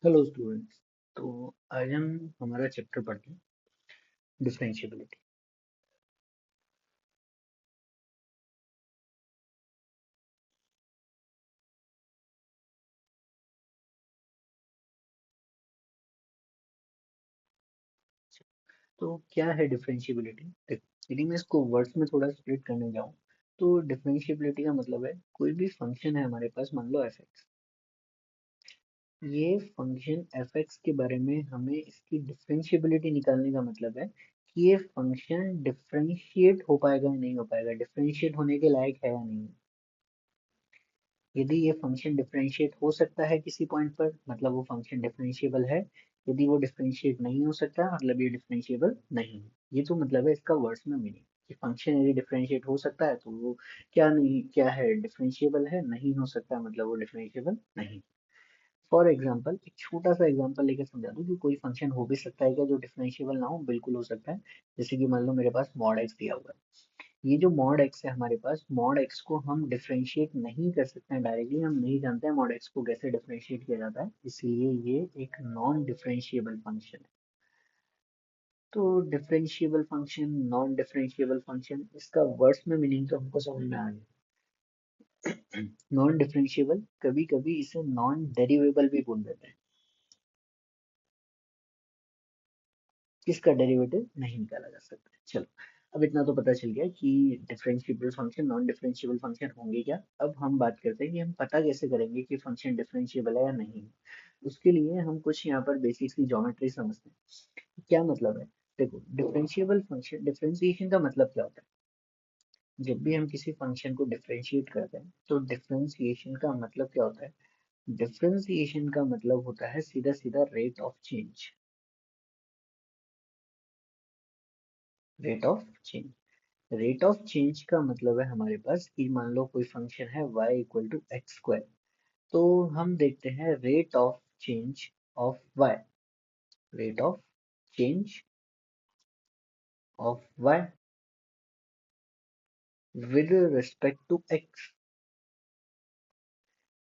Hello students. तो आज हम हमारा चैप्टर पढ़ते हैं डिफरेंशियबिलिटी। तो क्या है डिफरेंशियबिलिटी? देखो, यदि मैं इसको वर्ड्स में थोड़ा स्प्लिट करने जाऊँ तो डिफरेंशियबिलिटी का मतलब है कोई भी फंक्शन है हमारे पास, मान लो एफ एक्स। ये फंक्शन एफ एक्स के बारे में हमें इसकी डिफरेंशियबिलिटी निकालने का मतलब है कि ये फंक्शन डिफरेंशिएट हो पाएगा या नहीं हो पाएगा, डिफरेंशिएट होने के लायक है या नहीं। यदि ये फंक्शन डिफरेंशिएट हो सकता है किसी पॉइंट पर, मतलब वो फंक्शन डिफरेंशिएबल है। यदि वो डिफरेंशिएट नहीं हो सकता, मतलब ये डिफरेंशिएबल नहीं है। ये तो मतलब है इसका वर्ड्स में मीनिंग कि फंक्शन यदि डिफरेंशिएट हो सकता है तो वो क्या नहीं क्या है, डिफरेंशिएबल है। नहीं हो सकता मतलब वो डिफरेंशिएबल नहीं। फॉर एग्जाम्पल एक छोटा सा एग्जाम्पल लेकर समझा दूं कि कोई फंक्शन हो भी सकता है क्या जो डिफरेंशिएबल ना हो, बिल्कुल हो सकता है। जैसे कि मान लो मेरे पास मॉड एक्स दिया हुआ है। ये जो मॉड एक्स है हमारे पास, मॉड एक्स को हम डिफरेंशिएट नहीं कर सकते हैं डायरेक्टली। हम नहीं जानते हैं मॉड एक्स को कैसे डिफरेंशिएट किया जाता है, इसलिए ये एक नॉन डिफरेंशिएबल फंक्शन है। तो differentiable function, non differentiable function, इसका वर्ड्स में मीनिंग तो हमको समझ में आ गया। नॉन डिफरेंशिएबल, कभी कभी इसे नॉन डेरिवेबल भी बोल देते हैं। किसका डेरिवेटिव नहीं निकाला जा सकता। चलो, अब इतना तो पता चल गया कि differentiable function, non differentiable function होंगे क्या। अब हम बात करते हैं कि हम पता कैसे करेंगे कि फंक्शन डिफरेंशिएबल है या नहीं। उसके लिए हम कुछ यहाँ पर बेसिक्स की ज्योमेट्री समझते हैं। क्या मतलब है? देखो, डिफरेंशिएबल फंक्शन, डिफरेंशिएशन का मतलब क्या होता है? जब भी हम किसी फंक्शन को डिफरेंशिएट करते हैं तो डिफरेंशिएशन का मतलब क्या होता है? डिफरेंशिएशन का मतलब होता है सीधा सीधा rate of change. Rate of change, rate of change का मतलब है हमारे पास कि मान लो कोई फंक्शन है y equal to x square. तो हम देखते हैं rate of change of y, rate of change of y with respect to x।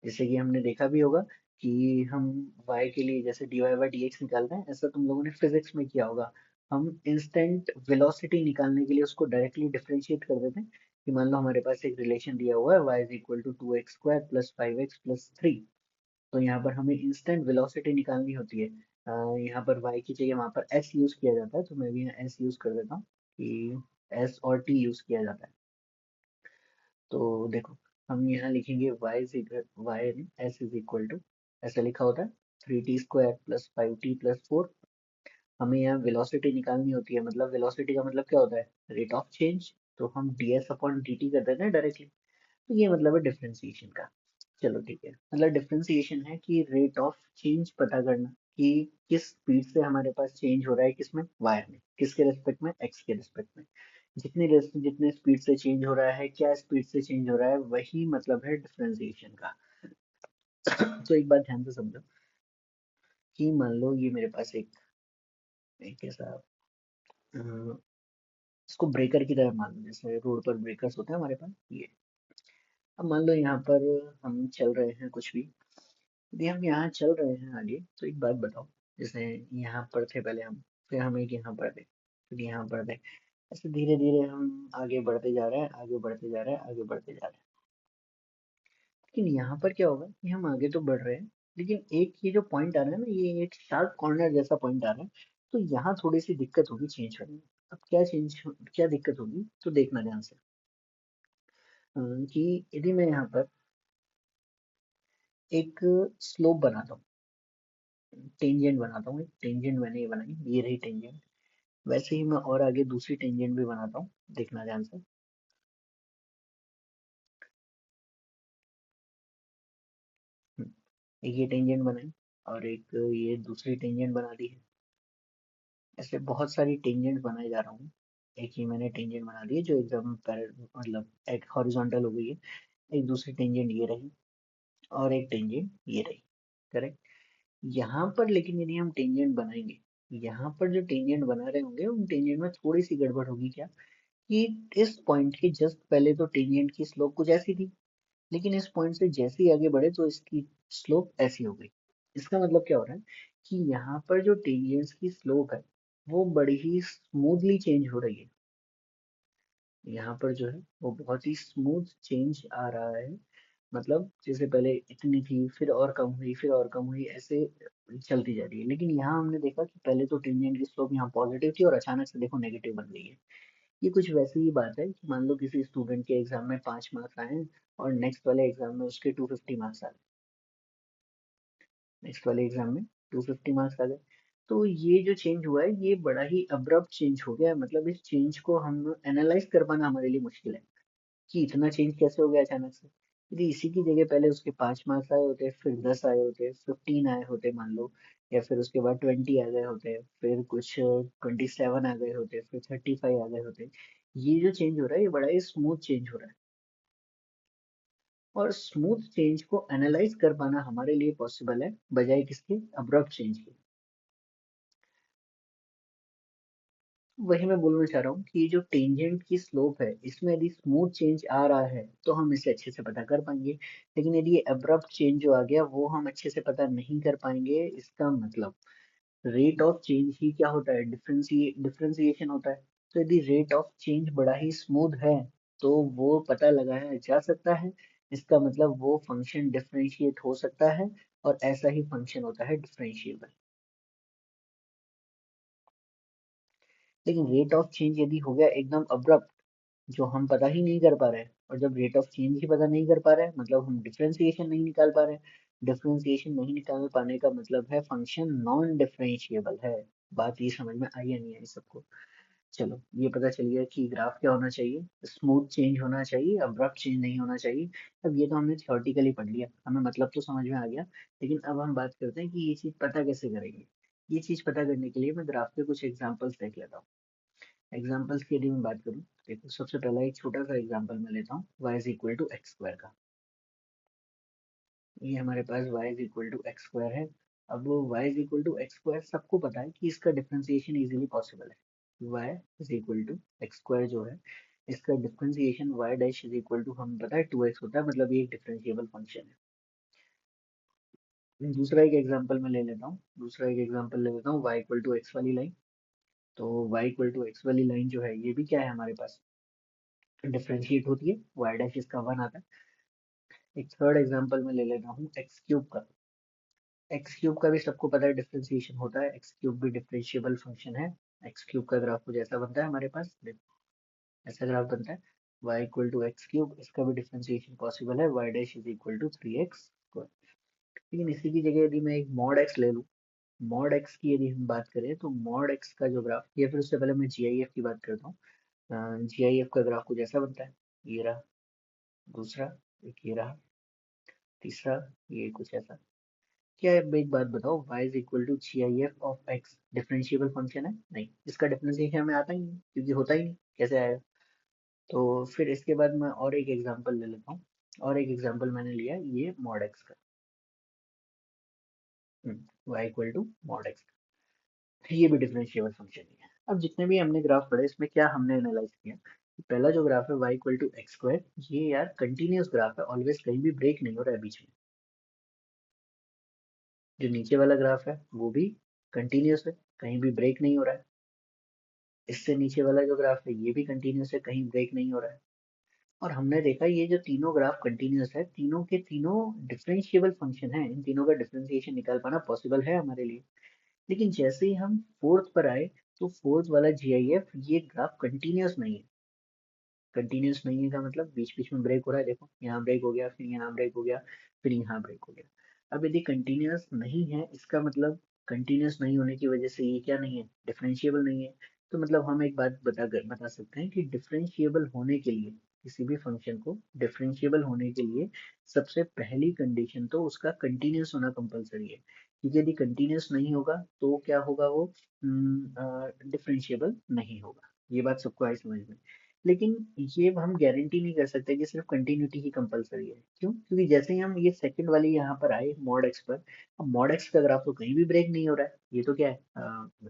जैसे कि हमने देखा भी होगा कि हम y के लिए जैसे dy बाई dx निकालते हैं, ऐसा तुम लोगों ने फिजिक्स में किया होगा। हम इंस्टेंट वेलोसिटी निकालने के लिए उसको डायरेक्टली डिफरेंशिएट कर देते हैं कि मान लो हमारे पास एक रिलेशन दिया हुआ है y is equal to 2x square plus 5x plus 3। तो यहाँ पर हमें इंस्टेंट वेलोसिटी निकालनी होती है। यहाँ पर y की जगह वहाँ पर s यूज किया जाता है, तो मैं भी यहाँ s यूज कर देता हूँ कि s और t यूज किया जाता है। तो देखो, हम यहाँ लिखेंगे एस इज इक्वल टू, ऐसा लिखा होता है 3t square plus 5t plus 4। हमें यहाँ वेलोसिटी निकालनी होती है, मतलब वेलोसिटी का मतलब क्या होता है? Rate of change. तो हम ds अपॉन dt कर देते हैं डायरेक्टली। तो ये मतलब है डिफरेंशिएशन का। चलो ठीक है, मतलब डिफरेंशिएशन है कि रेट ऑफ चेंज पता करना कि किस स्पीड से हमारे पास चेंज हो रहा है, किसमें, वायर में, किसके रेस्पेक्ट में, एक्स के रेस्पेक्ट में। जितने स्पीड से चेंज हो रहा है, क्या स्पीड से चेंज हो रहा है, वही मतलब है डिफरेंशिएशन का। तो एक बात ध्यान से समझो कि मान लो ये मेरे पास एक ऐसा इसको ब्रेकर की तरह मान लो, जैसे रोड पर ब्रेकर्स होते हैं हमारे पास ये। अब मान लो यहाँ पर हम चल रहे हैं कुछ भी, यदि हम यहाँ चल रहे हैं आगे, तो एक बात बताओ, जैसे यहाँ पर थे पहले हम, फिर हम एक यहाँ पर थे, फिर यहाँ पर थे, ऐसे धीरे धीरे हम आगे बढ़ते जा रहे हैं, आगे बढ़ते जा रहे हैं, आगे बढ़ते जा रहे हैं। लेकिन यहाँ पर क्या होगा कि हम आगे तो बढ़ रहे हैं, लेकिन एक ये जो पॉइंट आ रहा है ना, ये एक शार्प कॉर्नर जैसा पॉइंट आ रहा है। तो यहाँ थोड़ी सी दिक्कत होगी चेंज करने में। अब क्या दिक्कत होगी, तो देखना ध्यान से। कि यदि मैं यहाँ पर एक स्लोप बनाता हूँ, टेंजेंट बनाता हूँ, एक टेंजेंट मैंने ये बनाई, ये रही टेंजेंट। वैसे ही मैं और आगे दूसरी टेंजेंट भी बनाता हूँ, देखना ध्यान से। एक ये टेंजेंट बनाई और एक ये दूसरी टेंजेंट बना दी है। ऐसे बहुत सारी टेंजेंट बनाए जा रहा हूँ। एक ही मैंने टेंजेंट बना दी है जो एकदम मतलब एक हॉरिजॉन्टल हो गई है। एक दूसरी टेंजेंट ये रही और एक टेंजेंट ये रही। करेक्ट। यहाँ पर लेकिन यदि हम टेंजेंट बनाएंगे, यहाँ पर जो टेंजेंट बना रहे होंगे उन टेंजेंट में थोड़ी सी गड़बड़ होगी। क्या कि इस पॉइंट के जस्ट पहले तो टेंजेंट की स्लोप कुछ ऐसी थी, लेकिन इस पॉइंट से जैसे ही आगे बढ़े तो इसकी स्लोप ऐसी हो गई। इसका मतलब क्या हो रहा है कि यहाँ पर जो टेंजेंट्स की स्लोप है वो बड़ी ही स्मूथली चेंज हो रही है। यहाँ पर जो है वो बहुत ही स्मूथ चेंज आ रहा है। मतलब जैसे पहले इतनी थी, फिर और कम हुई, फिर और कम हुई, ऐसे चलती जा रही है। लेकिन यहाँ हमने देखा कि पहले तो टेंजेंट की स्लोप यहाँ पॉजिटिव थी और अचानक से देखो नेगेटिव बन गई है। ये कुछ वैसी ही बात है कि मान लो किसी स्टूडेंट के एग्जाम में 5 मार्क्स आए हैं और नेक्स्ट वाले एग्जाम में उसके 250 मार्क्स आ गए। नेक्स्ट वाले एग्जाम में 250 मार्क्स आ गए। तो ये जो चेंज हुआ है ये बड़ा ही अब्रप्ट चेंज हो गया है। मतलब इस चेंज को हम एनालाइज कर पाना हमारे लिए मुश्किल है कि इतना चेंज कैसे हो गया अचानक से। यदि इसी की जगह पहले उसके 5 मार्क्स आए होते, फिर 10 आए होते, 15 आए होते मान लो, या फिर उसके बाद 20 आ गए होते, फिर कुछ 27 आ गए होते, फिर 35 आ गए होते। ये जो चेंज हो रहा है ये बड़ा ही स्मूथ चेंज हो रहा है। और स्मूथ चेंज को एनालाइज कर पाना हमारे लिए पॉसिबल है बजाय किसके, अब्रप्ट चेंज के। वही मैं बोलना चाह रहा हूँ कि ये जो टेंजेंट की स्लोप है इसमें यदि स्मूथ चेंज आ रहा है तो हम इसे अच्छे से पता कर पाएंगे। लेकिन यदि ये अब्रप्ट चेंज जो आ गया वो हम अच्छे से पता नहीं कर पाएंगे। इसका मतलब रेट ऑफ चेंज ही क्या होता है, डिफरेंशिएशन होता है। तो यदि रेट ऑफ चेंज बड़ा ही स्मूथ है तो वो पता लगाया जा सकता है। इसका मतलब वो फंक्शन डिफरेंशिएट हो सकता है और ऐसा ही फंक्शन होता है डिफरेंशिएबल। लेकिन रेट ऑफ चेंज यदि हो गया एकदम अब्रप्ट, जो हम पता ही नहीं कर पा रहे हैं, और जब रेट ऑफ चेंज ही पता नहीं कर पा रहे हैं मतलब हम डिफरेंशिएशन नहीं निकाल पा रहे हैं। डिफरेंशिएशन नहीं निकाल पाने का मतलब है फंक्शन नॉन डिफरेंशिएबल है। बात ये समझ में आई या नहीं आई सबको? चलो ये पता चल गया कि ग्राफ क्या होना चाहिए, स्मूथ चेंज होना चाहिए, अब्रप्ट चेंज नहीं होना चाहिए। अब ये तो हमने थियोरेटिकली पढ़ लिया, हमें मतलब तो समझ में आ गया। लेकिन अब हम बात करते हैं कि ये चीज़ पता कैसे करेंगे। ये चीज़ पता करने के लिए मैं ग्राफ के कुछ एग्जांपल्स देख लेता हूँ। एग्जाम्पल्स की यदि मैं बात करूँ, देखो सबसे पहला एक छोटा सा एग्जाम्पल मैं लेता हूँ y is equal to x square का। ये हमारे पास y is equal to x square है। अब वो y is equal to x square सबको पता है कि इसका डिफरेंशिएशन इजीली पॉसिबल है। y is equal to x square जो है इसका differentiation y dash is equal to हमें पता है 2x होता है, मतलब ये एक डिफरेंशिएबल फंक्शन है। दूसरा एक एग्जाम्पल मैं ले लेता हूँ, दूसरा एक एग्जाम्पल ले लेता हूँ y इक्वल टू एक्स वाली लाइन। तो y इक्वल टू एक्स वाली लाइन जो है ये भी क्या है हमारे पास, डिफरेंशिएट होती है, y डैश इसका 1 आता है। एक थर्ड एग्जांपल में ले लेता हूँ एक्स क्यूब का। एक्स क्यूब का भी सबको पता है डिफरेंशिएशन होता है, एक्स क्यूब भी डिफरेंशिएबल फंक्शन है। एक्स क्यूब का ग्राफ कुछ ऐसा बनता है हमारे पास, देखो ऐसा ग्राफ बनता है। y equal to x cube, इसका भी डिफरेंशिएशन पॉसिबल है, y dash is equal to 3x square. लेकिन इसी की जगह यदि मैं एक मॉड x ले लूँ, मॉड x की यदि हम बात करें तो मॉड x का जो ग्राफ, या फिर उससे पहले मैं GIF की बात करता हूँ। GIF का ग्राफ कुछ ऐसा बनता है, ये रहा दूसरा, एक ये रहा तीसरा, ये कुछ ऐसा। क्या है, एक बात बताओ, y is equal to G I F of x differentiable function है? नहीं, इसका डिफरेंशिएशन हमें आता ही नहीं क्योंकि होता ही नहीं, कैसे आएगा? तो फिर इसके बाद मैं और एक एग्जांपल ले लेता हूँ। और एक एग्जांपल मैंने लिया ये मॉड एक्स का। y equal to mod x, ये भी डिफरेंशिएबल फंक्शन ही है। अब जितने भी हमने ग्राफ पढ़े इसमें क्या हमने एनालाइज किया, पहला जो ग्राफ है y equal to x square, ये यार कंटिन्यूअस ग्राफ है, ऑलवेज कहीं भी ब्रेक नहीं हो रहा है बीच में। जो नीचे वाला ग्राफ है वो भी कंटिन्यूअस है, कहीं भी ब्रेक नहीं हो रहा है। इससे नीचे वाला जो ग्राफ है ये भी कंटिन्यूअस है, कहीं ब्रेक नहीं हो रहा है। और हमने देखा ये जो तीनों ग्राफ कंटिन्यूअस है, तीनों के तीनों डिफरेंशिएबल फंक्शन है, इन तीनों का डिफरेंशिएशन निकाल पाना पॉसिबल है हमारे लिए। लेकिन जैसे ही हम फोर्थ पर आए तो फोर्थ वाला GIF ये ग्राफ कंटिन्यूअस नहीं है। कंटिन्यूअस नहीं है का मतलब बीच बीच में ब्रेक हो रहा है, देखो यहाँ ब्रेक हो गया, फिर यहाँ ब्रेक हो गया, फिर यहाँ ब्रेक हो गया। अब यदि कंटिन्यूअस नहीं है इसका मतलब कंटिन्यूअस नहीं होने की वजह से ये क्या नहीं है, डिफरेंशिएबल नहीं है। तो मतलब हम एक बात बता सकते हैं कि डिफरेंशिएबल होने के लिए, किसी भी फंक्शन को डिफरेंशिएबल होने के लिए सबसे पहली कंडीशन तो उसका कंटिन्यूअस होना कंपलसरी है। क्योंकि यदि कंटिन्यूअस नहीं होगा तो क्या होगा, वो डिफरेंशिएबल नहीं होगा। ये बात सबको आई समझ में? लेकिन ये हम गारंटी नहीं कर सकते कि सिर्फ कंटिन्यूटी ही कंपलसरी है। क्यों? क्योंकि जैसे ही हम ये सेकंड वाली यहाँ पर आए मॉड एक्स पर, अब मॉड एक्स का ग्राफ तो कहीं भी ब्रेक नहीं हो रहा है, ये तो क्या है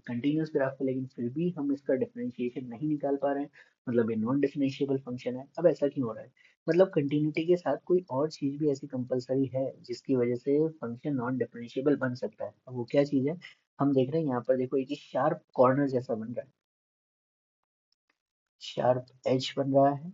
कंटिन्यूस ग्राफ है, लेकिन फिर भी हम इसका डिफरेंशिएशन नहीं निकाल पा रहे हैं, मतलब ये नॉन डिफरेंशिएबल फंक्शन है। अब ऐसा क्यों हो रहा है? मतलब कंटिन्यूटी के साथ कोई और चीज भी ऐसी कंपलसरी है जिसकी वजह से फंक्शन नॉन डिफरेंशिएबल बन सकता है। अब वो क्या चीज है? हम देख रहे हैं यहाँ पर, देखो एक शार्प कॉर्नर जैसा बन रहा है, शार्प एज बन रहा है,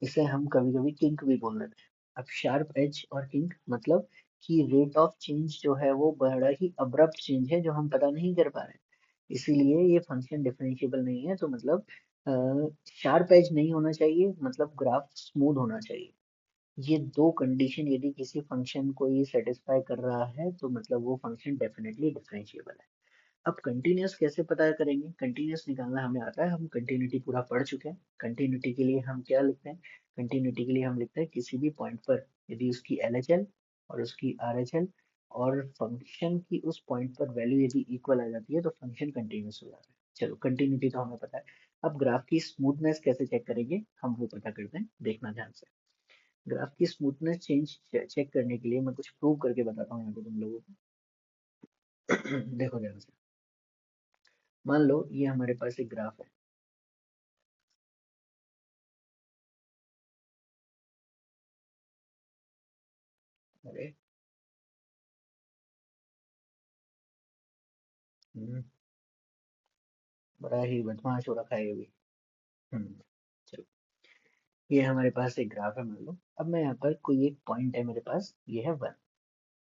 इसे हम कभी कभी किंक भी बोल देते हैं। अब शार्प एज और किंक मतलब कि रेट ऑफ चेंज जो है वो बड़ा ही अब्रप्ट चेंज है जो हम पता नहीं कर पा रहे हैं, इसीलिए ये फंक्शन डिफरेंशिएबल नहीं है। तो मतलब शार्प एज नहीं होना चाहिए, मतलब ग्राफ स्मूथ होना चाहिए। ये दो कंडीशन यदि किसी फंक्शन को ये सेटिस्फाई कर रहा है तो मतलब वो फंक्शन डेफिनेटली डिफरेंशिएबल है। अब कंटिन्यूअस कैसे पता करेंगे? कंटिन्यूअस निकालना हमें आता है, हम कंटिन्यूटी पूरा पढ़ चुके हैं। कंटिन्यूटी के लिए हम क्या लिखते हैं? कंटिन्यूटी के लिए हम लिखते हैं किसी भी पॉइंट पर यदि उसकी LHL और उसकी RHL और फंक्शन की उस पॉइंट पर वैल्यू यदि इक्वल आ जाती है तो फंक्शन कंटिन्यूअस हो जाता है। चलो कंटिन्यूटी तो हमें पता है। अब ग्राफ की स्मूथनेस कैसे चेक करेंगे हम वो पता करते हैं, देखना ध्यान से। ग्राफ की स्मूथनेस चेंज चेक करने के लिए मैं कुछ प्रूव करके बताता हूँ यहाँ पे तुम लोगों को। देखो ध्यान से, मान लो ये हमारे पास एक ग्राफ है। अरे हम्म, बड़ा ही बदमाश हो रखा है ये भी। चलो, ये हमारे पास एक ग्राफ है मान लो। अब मैं यहाँ पर कोई एक पॉइंट है मेरे पास, ये है 1,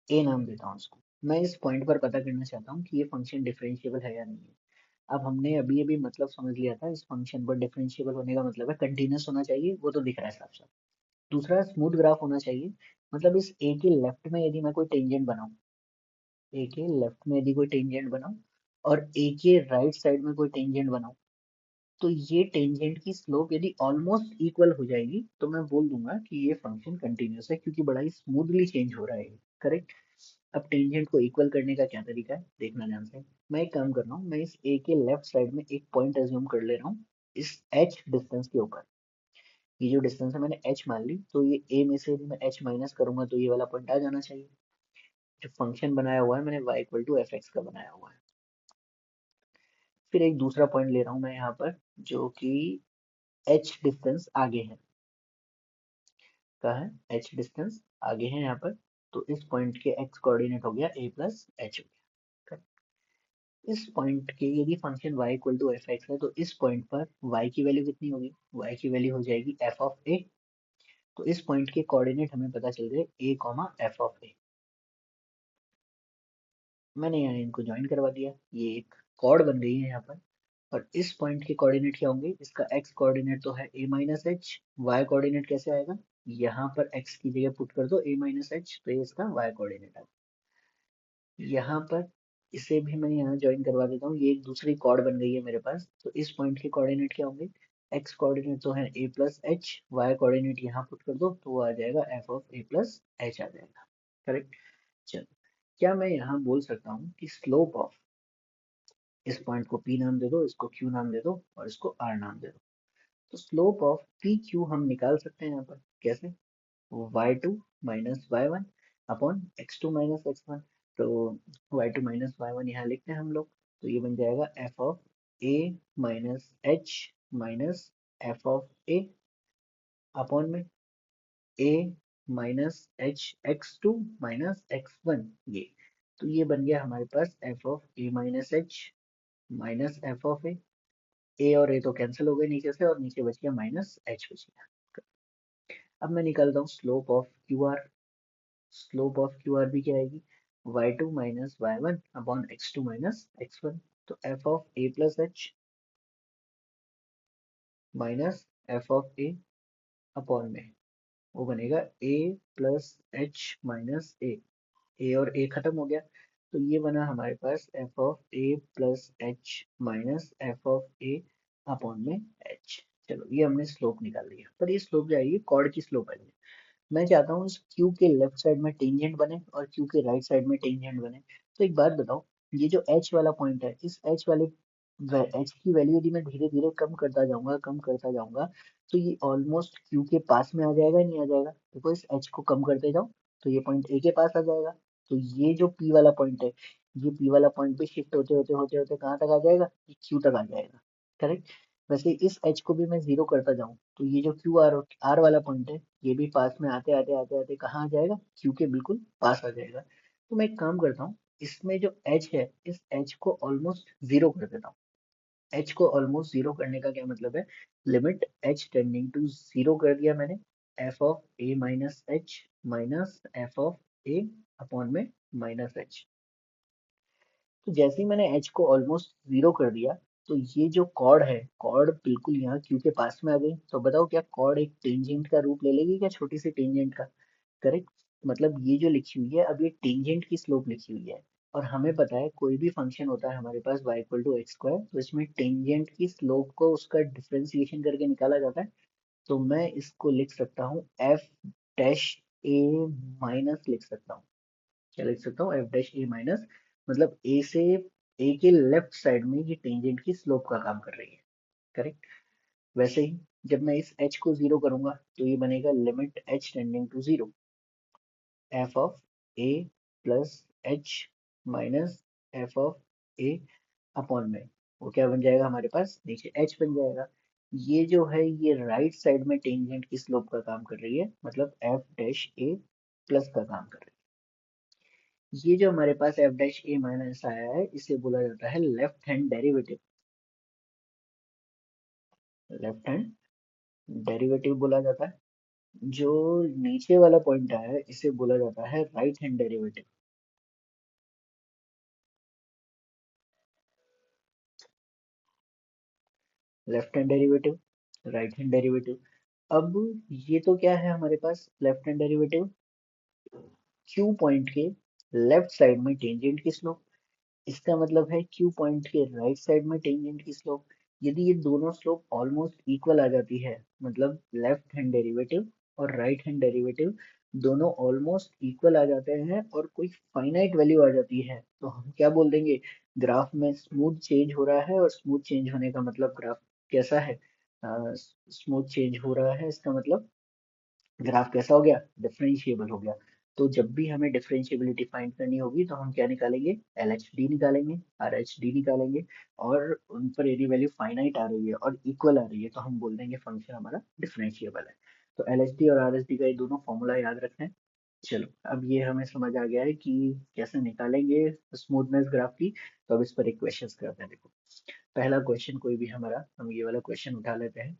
ए नाम देता हूँ उसको। मैं इस पॉइंट पर पता करना चाहता हूँ कि ये फंक्शन डिफरेंशिएबल है या नहीं है। अब हमने अभी अभी मतलब समझ लिया था, इस फंक्शन पर डिफरेंशिएबल होने का मतलब है कंटिन्यूअस होना चाहिए, वो तो दिख रहा है साफ साफ। दूसरा स्मूथ ग्राफ होना चाहिए, मतलब इस ए के लेफ्ट में यदि मैं कोई टेंजेंट बनाऊं, ए के लेफ्ट में यदि कोई टेंजेंट बनाऊं और ए के राइट साइड में कोई टेंजेंट बनाऊं, तो ये टेंजेंट की स्लोप यदि ऑलमोस्ट इक्वल हो जाएगी तो मैं बोल दूंगा कि ये फंक्शन कंटिन्यूअस है, क्योंकि बड़ा ही स्मूथली चेंज हो रहा है। करेक्ट। अब टेंजेंट को इक्वल करने का क्या तरीका है देखना ध्यान से। मैं एक काम कर रहा हूँ, मैं इस ए के लेफ्ट साइड में एक पॉइंट एज्यूम कर ले रहा हूँ इस एच डिस्टेंस के ऊपर। ये जो डिस्टेंस है मैंने एच मान ली, तो ये ए में से यदि मैं एच माइनस करूंगा तो ये वाला पॉइंट आ जाना चाहिए। जो फंक्शन बनाया हुआ है मैंने y equal to f x का बनाया हुआ है। फिर एक दूसरा पॉइंट ले रहा हूँ मैं यहाँ पर, जो कि h डिस्टेंस आगे है, का है h डिस्टेंस आगे है यहाँ पर। तो इस पॉइंट के x कोऑर्डिनेट हो गया a प्लस एच हो गया। इस पॉइंट के यदि function y equal to f x है तो इस पॉइंट पर y की वैल्यू कितनी होगी? y की वैल्यू हो जाएगी f ऑफ a। तो इस पॉइंट के कोऑर्डिनेट हमें पता चल गए a comma F of a। मैंने यहाँ इनको ज्वाइन करवा दिया, ये एक कॉर्ड बन गई है यहाँ पर। और इस पॉइंट के कोऑर्डिनेट क्या होंगे? इसका x कोऑर्डिनेट तो है a minus H, y coordinate कैसे आएगा? यहाँ पर x की जगह पुट कर दो a माइनस एच, तो ये इसका y कोऑर्डिनेट आ गया। यहाँ पर इसे भी मैं यहाँ ज्वाइन करवा देता हूँ, ये एक दूसरी कॉर्ड बन गई है मेरे पास। तो इस पॉइंट के कोऑर्डिनेट क्या होंगे? x कोऑर्डिनेट तो है a plus H, y coordinate यहाँ पुट कर दो तो वो आ जाएगा f of a plus H आ जाएगा। करेक्ट। चलो, क्या मैं यहाँ बोल सकता हूँ कि स्लोप ऑफ, इस पॉइंट को P नाम दे दो, इसको Q नाम दे दो और इसको R नाम दे दो। तो स्लोप ऑफ पी क्यू हम निकाल सकते हैं यहाँ पर। कैसे? y2 minus y one upon x2 minus x1। तो y2 माइनस वाई वन यहाँ लिखते हैं हम लोग, तो ये बन जाएगा f of a minus H minus F of a upon में a minus H x2 minus x1। ये तो ये बन गया हमारे पास f of a minus H minus F of a और a तो कैंसिल हो गए नीचे से, और नीचे बच गया माइनस एच बच गया। अब मैं निकालता हूँ slope of q r. Slope of q r भी क्या आएगी? y2 minus y one upon x2 minus x1। तो f of a plus h minus F of a upon में वो बनेगा a plus h minus a और a खत्म हो गया। तो ये बना हमारे पास f of a plus h minus F of a upon में h। चलो ये हमने स्लोप निकाल लिया, पर ये स्लोप जाएगी कॉर्ड की स्लोप आएगी। मैं चाहता हूँ इस क्यू के लेफ्ट साइड में टेंजेंट बने और क्यू के राइट साइड में टेंजेंट बने। तो एक बात बताओ, ये जो एच वाला पॉइंट है, इस एच वाले एच की वैल्यू यदि मैं धीरे धीरे कम करता जाऊंगा तो ये ऑलमोस्ट क्यू के पास में आ जाएगा, नहीं आ जाएगा? देखो इस एच को कम करते जाओ तो ये पॉइंट ए के पास आ जाएगा। तो ये जो पी वाला पॉइंट है, ये पी वाला पॉइंट भी शिफ्ट होते होते होते होते कहाँ तक आ जाएगा? ये क्यू तक आ जाएगा। करेक्ट। वैसे इस एच को भी मैं जीरो करता जाऊं तो ये जो क्यू आर आर वाला पॉइंट है, ये भी पास में आते आते आते आते कहाँ आ जाएगा? क्यू के बिल्कुल पास आ जाएगा। तो मैं एक काम करता हूँ, इसमें जो एच है इस एच को ऑलमोस्ट जीरो कर देता हूँ। एच को ऑलमोस्ट जीरो करने का क्या मतलब है? Limit H tending to zero कर दिया मैंने। F of A minus F of a upon में माइनस एच। तो जैसे ही मैंने एच को ऑलमोस्ट जीरो कर दिया, तो ये जो कॉर्ड है, कॉर्ड बिल्कुल यहाँ क्यू के पास में आ गई। तो बताओ क्या कॉर्ड एक टेंजेंट का रूप ले लेगी क्या, छोटी सी टेंजेंट का? करेक्ट। मतलब ये जो लिखी हुई है, अब ये टेंजेंट की स्लोप लिखी हुई है। और हमें पता है कोई भी फंक्शन होता है हमारे पास y equal to x square, तो इसमें टेंजेंट की स्लोप को उसका डिफरेंशिएशन करके निकाला जाता है। तो मैं इसको लिख सकता हूँ एफ डैश ए माइनस, लिख सकता हूँ। क्या लिख सकता हूँ? एफ डैश ए माइनस। मतलब ए से, ए के लेफ्ट साइड में ये टेंजेंट की स्लोप का काम कर रही है। करेक्ट। वैसे ही जब मैं इस एच को जीरो करूंगा तो ये बनेगा limit H tending to zero, F of a plus h minus F of a upon में, वो क्या बन जाएगा हमारे पास? नीचे एच बन जाएगा। ये जो है ये राइट साइड में टेंजेंट की स्लोप का काम कर रही है, मतलब एफ डैश ए प्लस का काम कर रही है। ये जो हमारे पास एफ डैश ए माइनस आया है, इसे बोला जाता है left hand derivative. Left hand derivative बोला जाता है। जो नीचे वाला पॉइंट आया है इसे बोला जाता है right hand derivative. Left hand derivative, right hand derivative. अब ये तो क्या है हमारे पास? Left hand derivative, Q point के लेफ्ट साइड में टेंजेंट की स्लोप। इसका मतलब है क्यू पॉइंट के राइट साइड में टेंजेंट की स्लोप। यदि ये दोनों स्लोप ऑलमोस्ट इक्वल आ जाती है, मतलब लेफ्ट हैंड डेरिवेटिव और राइट हैंड डेरिवेटिव दोनों ऑलमोस्ट इक्वल आ जाते हैं और कोई फाइनाइट वैल्यू आ जाती है, तो हम क्या बोल देंगे? ग्राफ में स्मूथ चेंज हो रहा है। और स्मूथ चेंज होने का मतलब ग्राफ कैसा है? स्मूथ चेंज हो रहा है, इसका मतलब ग्राफ कैसा हो गया? डिफरेंशिएबल हो गया। तो जब भी हमें डिफरेंशिएबिलिटी फाइंड करनी होगी तो हम क्या निकालेंगे? एल एच डी निकालेंगे, आर एच डी निकालेंगे। और उन पर यदि वैल्यू फाइनाइट आ रही है और इक्वल आ रही है तो हम बोल देंगे फंक्शन हमारा डिफरेंशिएबल है। तो एल एच डी और आर एच डी का ये दोनों फॉर्मूला याद रखना है। चलो अब ये हमें समझ आ गया है कि कैसे निकालेंगे स्मूथनेस ग्राफ की। तो अब इस पर एक क्वेश्चन करते हैं। देखो पहला क्वेश्चन कोई भी हमारा, हम ये वाला क्वेश्चन उठा लेते हैं।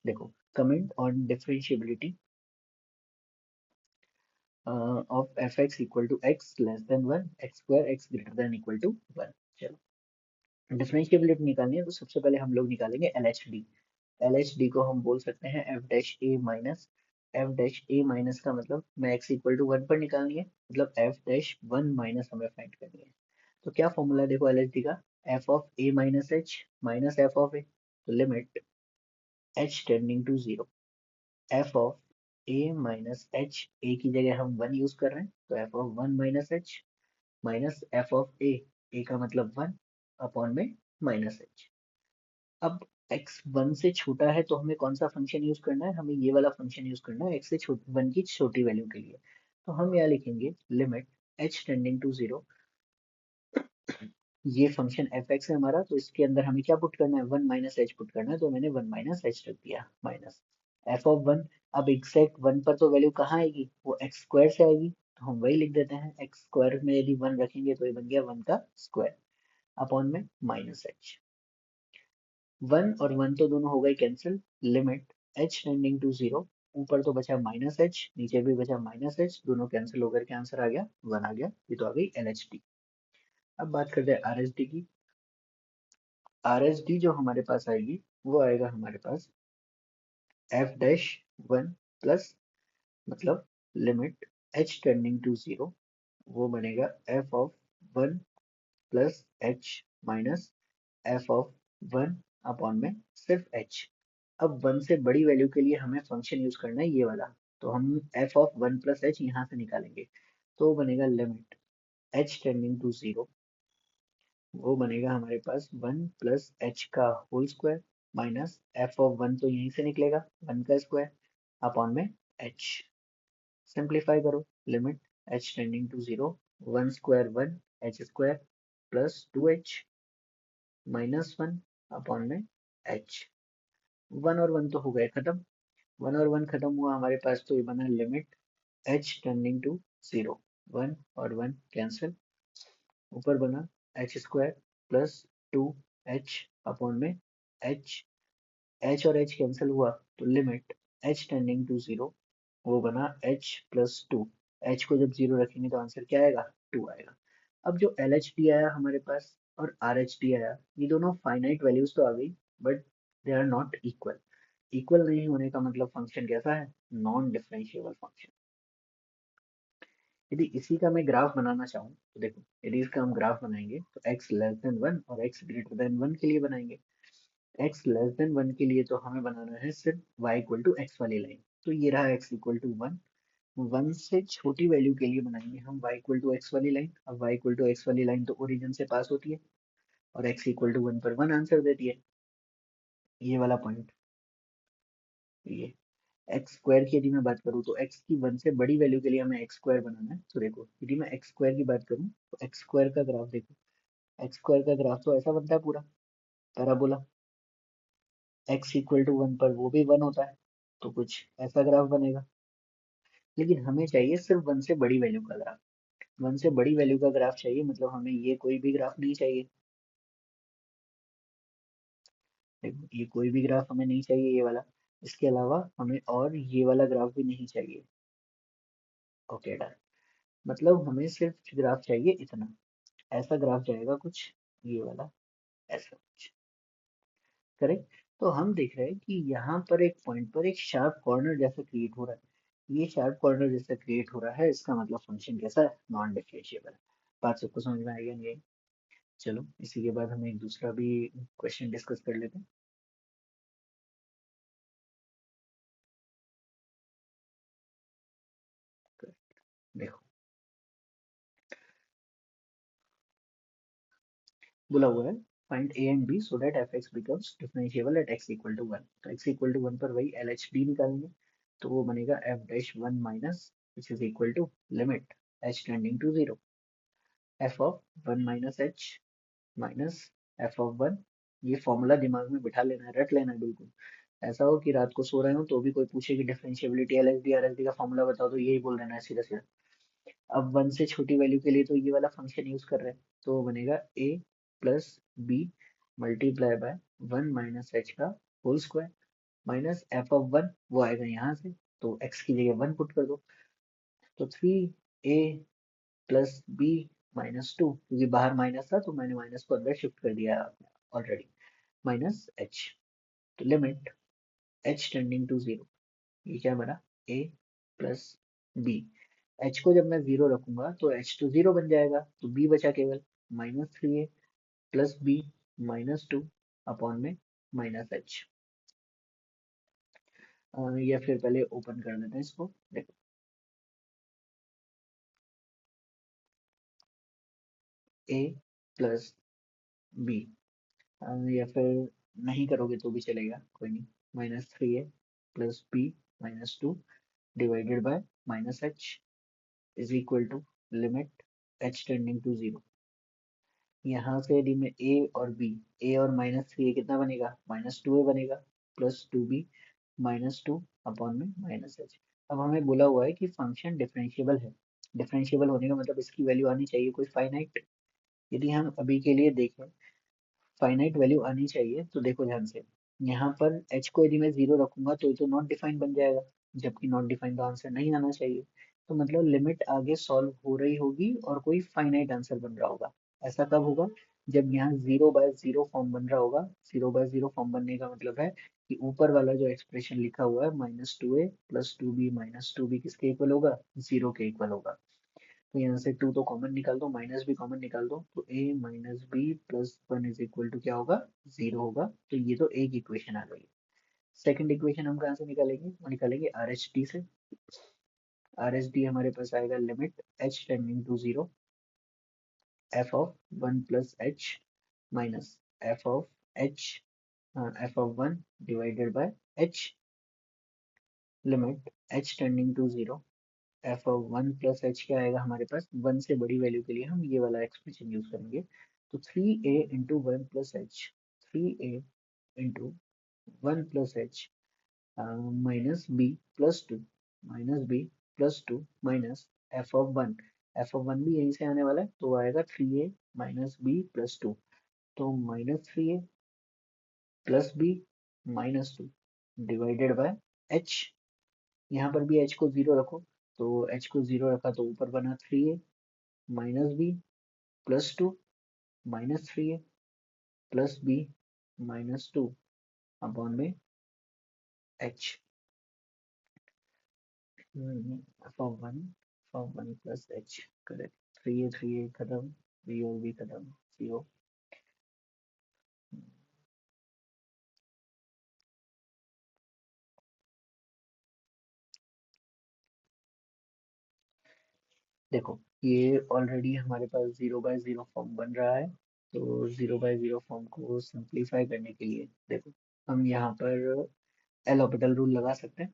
देखो, comment on differentiability of fx equal to x less than 1, x square x greater than equal to 1। चलो डिफरेंशिएबिलिटी निकालनी है तो सबसे पहले हम लोग निकालेंगे L H D. L H D को हम बोल सकते हैं एफ डैश ए माइनस। एफ डैश ए माइनस का मतलब मैं एक्स इक्वल टू वन पर निकालनी है, मतलब एफ डैश वन माइनस हमें फाइंड करनी है। तो क्या फॉर्मूला है देखो एल एच डी का? F of A minus H minus F of A. तो limit H tending to zero, F of A minus H, A की जगह हम वन यूज कर रहे हैं तो F of one minus H minus F of A, A का मतलब वन अपॉन में माइनस एच। अब एक्स वन से छोटा है तो हमें कौन सा फंक्शन यूज करना है? हमें ये वाला फंक्शन यूज करना है एक्स से छोटी, वन की छोटी वैल्यू के लिए। तो हम यहाँ लिखेंगे limit H tending to zero. ये फंक्शन एफ एक्स है हमारा, तो इसके अंदर हमें क्या पुट करना है? वन माइनस एच पुट करना है, तो मैंने वन माइनस एच रख दिया माइनस एफ ऑफ वन। अब एग्जैक्ट वन पर तो वैल्यू कहाँ आएगी? वो एक्स स्क्वायर से आएगी, तो हम वही लिख देते हैं। एक्स स्क्वायर में यदि वन रखेंगे तो ये बन गया वन का स्क्वायर अपॉन में माइनस एच। वन और वन तो दोनों हो गए cancel. Limit H tending to zero, ऊपर तो बचा माइनस एच, नीचे भी बचा माइनस एच, दोनों कैंसिल होकर के आंसर आ गया वन आ गया। ये तो आ गई एल एच डी। अब बात करते हैं आर एच डी की। आर एच डी जो हमारे पास आएगी वो आएगा हमारे पास एफ डैश वन प्लस, मतलब limit H tending to zero, वो बनेगा f of one plus h minus F of one upon में सिर्फ एच। अब वन से बड़ी वैल्यू के लिए हमें फंक्शन यूज करना है ये वाला, तो हम f of one plus h यहाँ से निकालेंगे। तो बनेगा limit H tending to zero, वो बनेगा हमारे पास 1 + h का whole square minus F of 1 तो यहीं से निकलेगा 1 का स्क्वायर अपॉन में h। सिंप्लीफाई करो, limit h tending to 0, 1 square 1 h square plus 2h minus 1 upon में h। 1 और 1 तो हो गए खत्म, 1 और 1 खत्म हुआ हमारे पास, तो ये बना लिमिट h टेंडिंग टू 0, 1 और 1 कैंसिल, ऊपर बना H square plus 2h upon में h। h और h कैंसिल हुआ तो लिमिट h टेंडिंग टू 0, वो बना h प्लस 2। h को जब 0 रखेंगे तो आंसर क्या आएगा, 2 आएगा। अब जो LHD आया हमारे पास और RHD आया, ये दोनों फाइनाइट वैल्यूज तो आ गई, but they are not equal. Equal नहीं होने का मतलब फंक्शन कैसा है, नॉन डिफरेंशिएबल फंक्शन। यदि इसी का मैं ग्राफ बनाना चाहूँ तो देखो, यदि इसका हम ग्राफ बनाएंगे तो x लेस देन 1 और x ग्रेटर देन 1 के लिए बनाएंगे। x लेस देन 1 के लिए तो हमें बनाना है सिर्फ y इक्वल टू x वाली लाइन, तो ये रहा x इक्वल टू 1। 1 से छोटी वैल्यू के लिए बनाएंगे हम y इक्वल टू x वाली लाइन। अब y इक्वल टू x वाली लाइन तो ओरिजिन से पास होती है और x इक्वल टू 1 पर 1 आंसर देती है, ये वाला पॉइंट। ये एक्स स्क्वायर की यदि मैं बात करूँ तो x की 1 से बड़ी वैल्यू के लिए हमें एक्स स्क्वायर बनाना है, तो देखो यदि मैं एक्स स्क्वायर की बात करूँ तो एक्स स्क्वायर का ग्राफ देखो, एक्स स्क्वायर का ग्राफ तो ऐसा बनता है पूरा पैराबोला। x इक्वल टू 1 पर वो भी 1 होता है, तो कुछ ऐसा ग्राफ बनेगा। लेकिन हमें चाहिए सिर्फ 1 से बड़ी वैल्यू का ग्राफ, 1 से बड़ी वैल्यू का ग्राफ चाहिए, मतलब हमें ये कोई भी ग्राफ नहीं चाहिए। देखो ये कोई भी ग्राफ हमें नहीं चाहिए, ये वाला। इसके अलावा हमें और ये वाला ग्राफ भी नहीं चाहिए। Okay done. मतलब हमें सिर्फ ग्राफ चाहिए इतना, ऐसा ग्राफ जाएगा कुछ, ये वाला, ऐसा कुछ। करेक्ट। तो हम देख रहे हैं कि यहाँ पर एक पॉइंट पर एक शार्प कॉर्नर जैसा क्रिएट हो रहा है। ये शार्प कॉर्नर जैसा क्रिएट हो रहा है, इसका मतलब फंक्शन कैसा है, नॉन डिफरेंशिएबल है। बात सबको समझ में आएगा नहीं? चलो इसी के बाद हम एक दूसरा भी क्वेश्चन डिस्कस कर लेते हैं। देखो बोला हुआ है, find a and b so that fx becomes differentiable at x equal to 1। तो x equal to 1 पर वही LHD निकालेंगे, तो वो बनेगा f dash 1 minus which is equal to limit h tending to 0, f of 1 minus h minus f of 1। ये formula दिमाग में बिठा लेना है, रट लेना है बिल्कुल। ऐसा हो कि रात को सो रहे हो तो भी कोई पूछे कि डिफरेंशिएबिलिटी LHD RHD का फॉर्मूला बताओ, तो यही बोल देना है सीधा सीधा। अब 1 से छोटी वैल्यू के लिए तो ये वाला फंक्शन यूज कर रहे हैं, तो वो बनेगा a plus B multiply by 1 minus H का whole square minus F of 1, वो आएगा यहाँ से, तो x की जगह 1 पुट कर दो, तो 3a प्लस बी माइनस 2, क्योंकि बाहर माइनस था तो मैंने माइनस को अंदर शिफ्ट कर दिया ऑलरेडी, माइनस एच। तो लिमिट h टेंडिंग टू 0, ये क्या बना, a प्लस बी। h को जब मैं 0 रखूंगा तो h तो 0 बन जाएगा, तो b बचा केवल minus 3a plus B minus 2 upon में माइनस एच। या फिर पहले ओपन कर देते हैं इसको, देखो a प्लस बी, या फिर नहीं करोगे तो भी चलेगा, कोई नहीं। -3a plus B minus 2 divided by minus h is equal to limit h tending to 0। यहाँ से यदि मैं a और b, a और -3a कितना बनेगा, -2a बनेगा, प्लस 2b माइनस 2 अपॉन में माइनस एच। अब हमें बोला हुआ है कि फंक्शन डिफरेंशिएबल है, डिफरेंशिएबल होने का मतलब इसकी वैल्यू आनी चाहिए कोई फाइनाइट। यदि हम अभी के लिए देखें, फाइनाइट वैल्यू आनी चाहिए, तो देखो ध्यान से, यहाँ पर h को यदि मैं 0 रखूंगा तो ये तो नॉट डिफाइंड बन जाएगा, जबकि नॉट डिफाइंड का आंसर नहीं आना चाहिए। तो मतलब लिमिट आगे सॉल्व हो रही होगी और कोई फाइनाइट आंसर बन रहा होगा। ऐसा कब होगा, जब यहाँ 0/0 फॉर्म बन रहा होगा। 0/0 फॉर्म बनने का मतलब है कि ऊपर वाला जो एक्सप्रेशन लिखा हुआ है -2a plus 2b minus 2b किसके इक्वल होगा, 0 के इक्वल होगा। तो यहाँ से 2 तो कॉमन निकाल दो, माइनस भी कॉमन निकाल दो, तो a minus B plus 1 is equal to क्या होगा, 0 होगा। तो ये तो एक इक्वेशन आ गई। सेकंड इक्वेशन हम कहाँ से निकालेंगे, वो निकालेंगे RHD से। RHD हमारे पास आएगा limit h tending to 0, f of 1 plus h minus F of h, f of one divided by h, limit H tending to zero, F of one plus h क्या आएगा हमारे पास, वन से बड़ी value के लिए हम ये वाला एक्सप्रेशन यूज करेंगे, तो three a into one plus h, three a into one plus h minus B plus two, minus B plus two minus F of one, f of one भी यहीं से आने वाला है तो वो आएगा थ्री ए माइनस बी प्लस टू, तो minus three A plus B minus two divided by h, यहाँ पर भी एच को जीरो रखो, तो एच को जीरो रखा तो ऊपर बना थ्री ए minus B plus two minus three ए plus B minus two upon में H, form one plus H, correct, three A खत्म, बी और बी खत्म, जीरो। देखो ये ऑलरेडी हमारे पास जीरो बाय जीरो फॉर्म बन रहा है, तो जीरो बाय जीरो फॉर्म को सिंप्लीफाई करने के लिए देखो हम यहाँ पर एल ऑर्बिटल रूल लगा सकते हैं,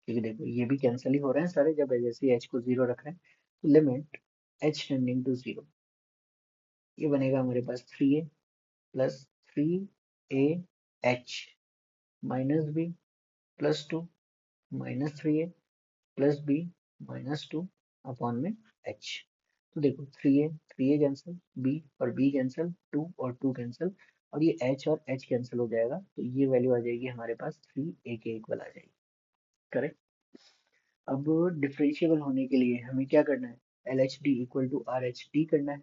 क्योंकि देखो ये भी कैंसिल ही हो रहे हैं सारे, जब जैसे एच को जीरो रख रहे हैं, तो limit H tending to zero, ये बनेगा हमारे पास three A plus three A H minus B plus two minus three A plus B minus two upon में एच, तो देखो थ्री ए कैंसिल, बी और बी कैंसिल, टू और two cancel, और ये एच और एच कैंसिल हो जाएगा, तो ये वैल्यू आ जाएगी हमारे पास थ्री ए के इक्वल आ जाएगी, करेक्ट। अब डिफरेंशिएबल होने के लिए हमें क्या करना है, L H D equal to R H D करना है,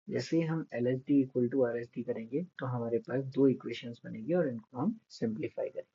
जैसे ही हम L H D equal to R H D करेंगे तो हमारे पास दो इक्वेशंस बनेगी और इनको हम सिंप्लीफाई करेंगे।